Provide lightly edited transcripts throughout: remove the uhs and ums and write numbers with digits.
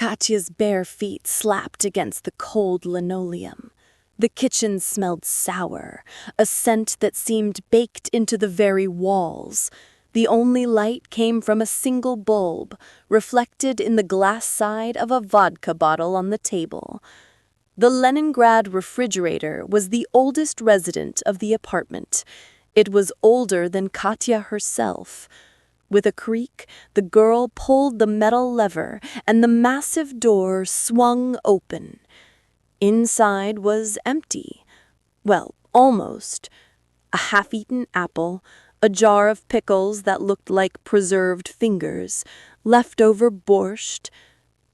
Katya's bare feet slapped against the cold linoleum. The kitchen smelled sour, a scent that seemed baked into the very walls. The only light came from a single bulb, reflected in the glass side of a vodka bottle on the table. The Leningrad refrigerator was the oldest resident of the apartment. It was older than Katya herself. With a creak, the girl pulled the metal lever, and the massive door swung open. Inside was empty. Well, almost. A half-eaten apple, a jar of pickles that looked like preserved fingers, leftover borscht,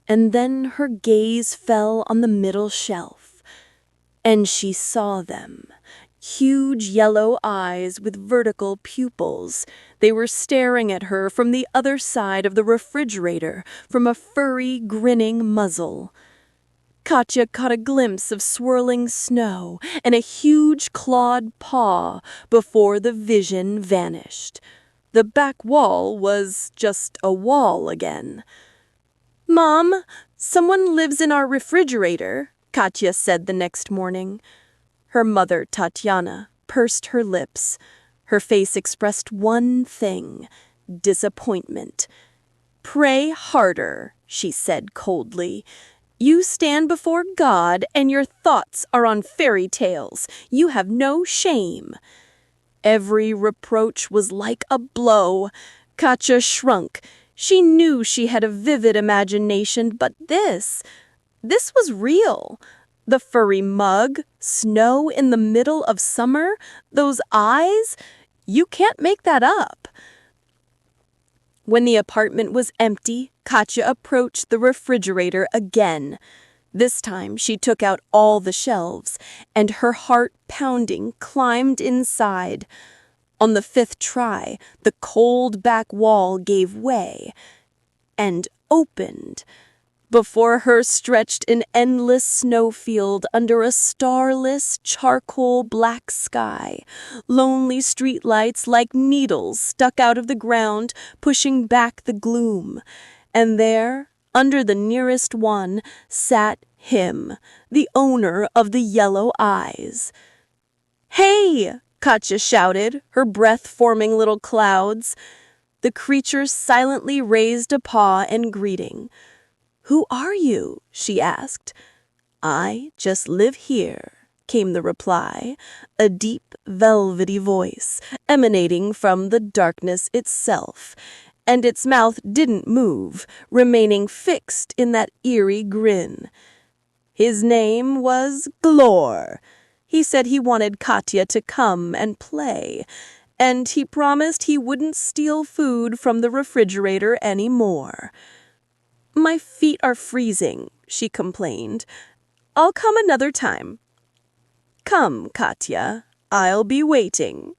and then her gaze fell on the middle shelf. And she saw them. Huge yellow eyes with vertical pupils. They were staring at her from the other side of the refrigerator, from a furry, grinning muzzle. Katya caught a glimpse of swirling snow and a huge clawed paw before the vision vanished. The back wall was just a wall again. "Mom, someone lives in our refrigerator," Katya said the next morning. Her mother, Tatiana, pursed her lips. Her face expressed one thing: disappointment. "Pray harder," she said coldly. "You stand before God and your thoughts are on fairy tales. You have no shame." Every reproach was like a blow. Katya shrunk. She knew she had a vivid imagination, but this was real. The furry mug, snow in the middle of summer, those eyes, you can't make that up. When the apartment was empty, Katya approached the refrigerator again. This time she took out all the shelves, and her heart pounding climbed inside. On the fifth try, the cold back wall gave way and opened. Before her stretched an endless snowfield under a starless, charcoal black sky. Lonely streetlights like needles stuck out of the ground, pushing back the gloom. And there, under the nearest one, sat him, the owner of the yellow eyes. "Hey!" Katya shouted, her breath forming little clouds. The creature silently raised a paw in greeting. "Who are you?" she asked. "I just live here," came the reply, a deep, velvety voice emanating from the darkness itself, and its mouth didn't move, remaining fixed in that eerie grin. His name was Glor. He said he wanted Katya to come and play, and he promised he wouldn't steal food from the refrigerator anymore. "My feet are freezing," she complained. "I'll come another time." "Come, Katya, I'll be waiting."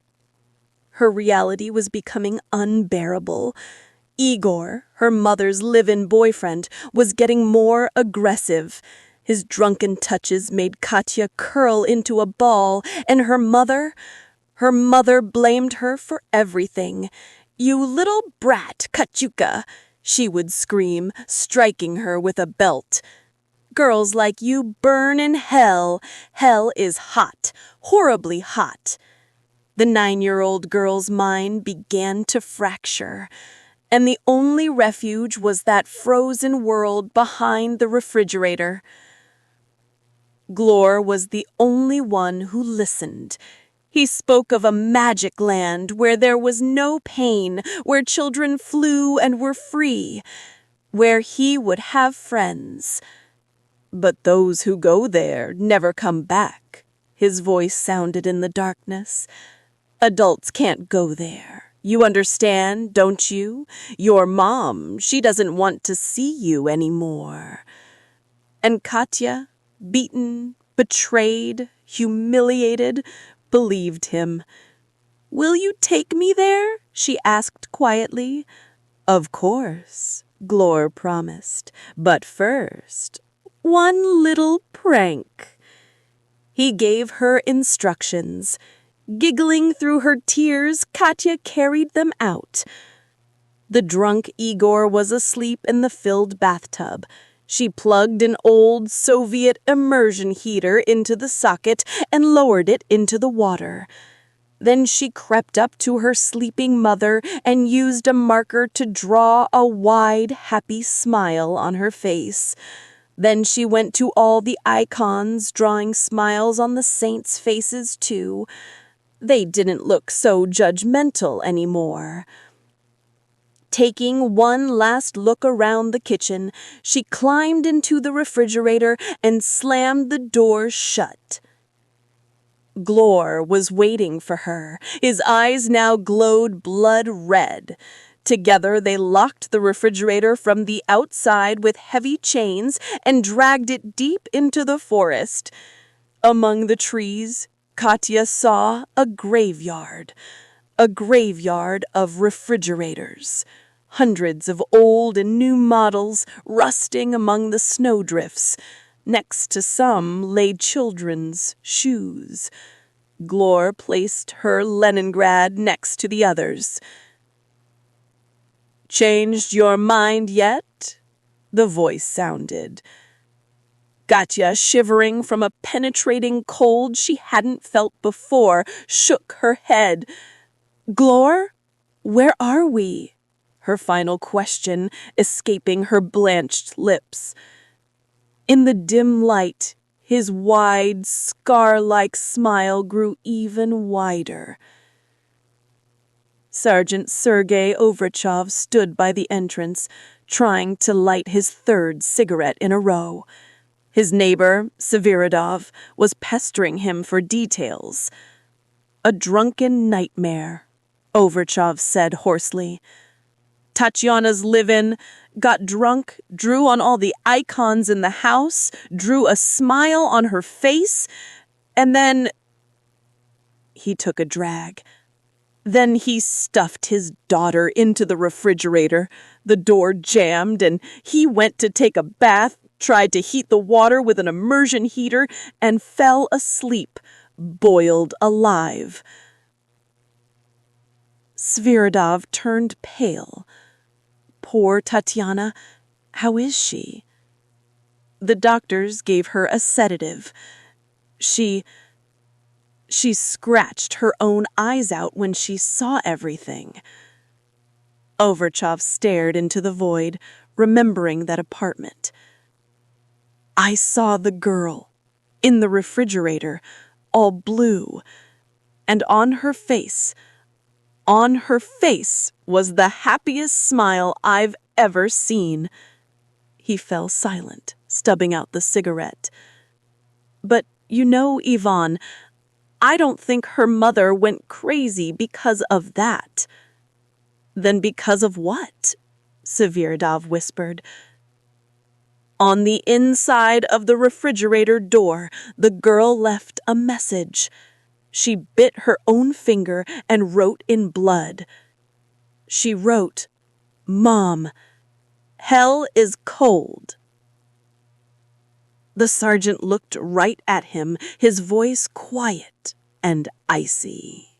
Her reality was becoming unbearable. Igor, her mother's live-in boyfriend, was getting more aggressive. His drunken touches made Katya curl into a ball, and her mother blamed her for everything. "You little brat, Katyuka," she would scream, striking her with a belt. "Girls like you burn in hell. Hell is hot, horribly hot." The 9-year-old girl's mind began to fracture, and the only refuge was that frozen world behind the refrigerator. Glor was the only one who listened. He spoke of a magic land where there was no pain, where children flew and were free, where he would have friends. "But those who go there never come back," his voice sounded in the darkness. "Adults can't go there. You understand, don't you? Your mom, she doesn't want to see you anymore." And Katya, beaten, betrayed, humiliated, believed him. "Will you take me there?" she asked quietly. "Of course," Glor promised. "But first, one little prank." He gave her instructions. Giggling through her tears, Katya carried them out. The drunk Igor was asleep in the filled bathtub. She plugged an old Soviet immersion heater into the socket and lowered it into the water. Then she crept up to her sleeping mother and used a marker to draw a wide, happy smile on her face. Then she went to all the icons, drawing smiles on the saints' faces too. They didn't look so judgmental anymore. Taking one last look around the kitchen, she climbed into the refrigerator and slammed the door shut. Glor was waiting for her. His eyes now glowed blood red. Together they locked the refrigerator from the outside with heavy chains and dragged it deep into the forest. Among the trees, Katya saw a graveyard of refrigerators. Hundreds of old and new models rusting among the snowdrifts. Next to some lay children's shoes. Glor placed her Leningrad next to the others. "Changed your mind yet?" the voice sounded. Katya, shivering from a penetrating cold she hadn't felt before, shook her head. "Glor, where are we?" her final question escaping her blanched lips. In the dim light, his wide, scar-like smile grew even wider. Sergeant Sergei Overchov stood by the entrance, trying to light his third cigarette in a row. His neighbor, Sviridov, was pestering him for details. "A drunken nightmare," Overchov said hoarsely. "Tatyana's live-in, got drunk, drew on all the icons in the house, drew a smile on her face, and then—" He took a drag. Then he stuffed his daughter into the refrigerator. The door jammed, and he went to take a bath, tried to heat the water with an immersion heater, and fell asleep, boiled alive. Sviridov turned pale. "Poor Tatyana, how is she?" The doctors gave her a sedative. She scratched her own eyes out when she saw everything. Overchov stared into the void, remembering that apartment. "I saw the girl, in the refrigerator, all blue, and on her face was the happiest smile I've ever seen." He fell silent, stubbing out the cigarette. "But you know, Ivan, I don't think her mother went crazy because of that." "Then because of what?" Sviridov whispered. On the inside of the refrigerator door, the girl left a message. She bit her own finger and wrote in blood. She wrote, "Mom, hell is cold." The sergeant looked right at him, his voice quiet and icy.